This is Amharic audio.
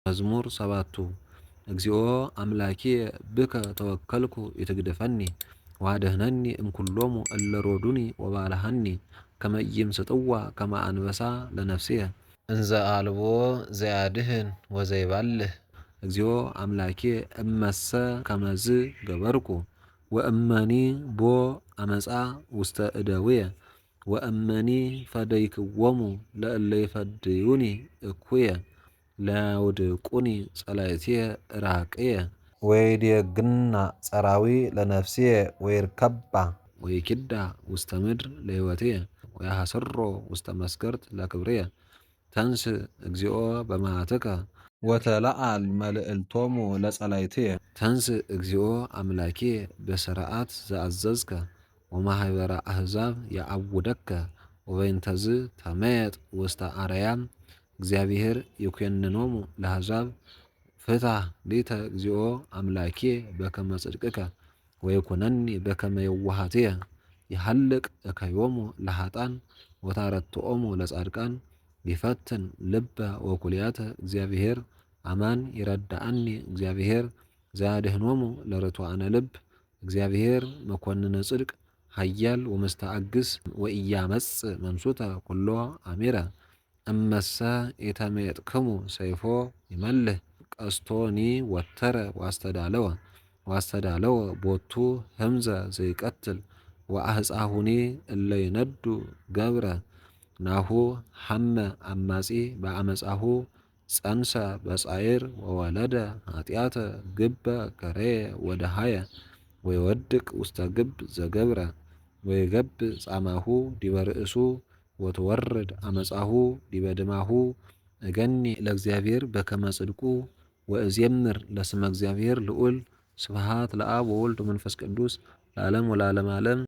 መዝሙር 7 እግዚኦ አምላኬ ብከ ተወከልኩ ይትግደፈኒ ዋደህነኒ እምኩሎሙ እለ ሮዱኒ ወባልሐኒ ከመ ኢይምስጥዋ ከመ አንበሳ ለነፍስየ እንዘ አልቦ ዘያድህን ወዘይባልህ። እግዚኦ አምላኬ እመሰ ከመዝ ገበርኩ ወእመኒ ቦ አመፃ ውስተ እደውየ ወእመኒ ፈደይክዎሙ ለእለ ይፈድዩኒ እኩየ ለያውድቁኒ ጸላእትየ ራቅየ ወይዴግና ጸራዊ ለነፍስየ ወይርከባ ወይኪዳ ውስተ ምድር ለሕይወትየ ወያሐስሮ ውስተ መስገርት ለክብርየ። ተንስ እግዚኦ በመዓትከ ወተለዓል መልዕልቶሙ ለጸላእትየ። ተንስ እግዚኦ አምላኬ በስርዓት ዘአዘዝከ ወማኅበረ አሕዛብ ያዕውደከ ወበይንተዝ ተመየጥ ውስተ አርያም። እግዚአብሔር ይኰንኖሙ ለአሕዛብ ፍትሐ ሊተ እግዚኦ አምላኬ በከመ ጽድቅከ ወይኩነኒ በከመ የዋሃትየ። ይሐልቅ እከዮሙ ለኃጥኣን ወታረትዖሙ ለጻድቃን ይፈትን ልበ ወኵልያተ እግዚአብሔር አማን ይረድአኒ እግዚአብሔር ዘያድኅኖሙ ለርቱዓነ ልብ። እግዚአብሔር መኰንነ ጽድቅ ኃያል ወመስተአግስ ወኢያመጽእ መንሱተ ኵሎ አሚረ። እመሰ ኢተሜጥክሙ ሰይፎ ይመልህ ቀስቶኒ ወተረ ዋስተዳለወ ቦቱ ህምዘ ዘይቀትል ወአሕፃሁኒ እለ ይነዱ ገብረ። ናሁ ሐመ አማጺ በአመፃሁ ጸንሰ በጻዕር ወወለደ ኃጢአተ ግበ ከረየ ወደሃየ ወይወድቅ ውስተ ግብ ዘገብረ ወይገብእ ጻማሁ ዲበ ርእሱ ወትወርድ አመፃሁ ዲበ ድማሁ። እገኒ ለእግዚአብሔር በከመ ጽድቁ ወእዜምር ለስመ እግዚአብሔር ልዑል። ስብሐት ለአብ ወወልድ ወመንፈስ ቅዱስ ለዓለም ወለዓለመ ዓለም።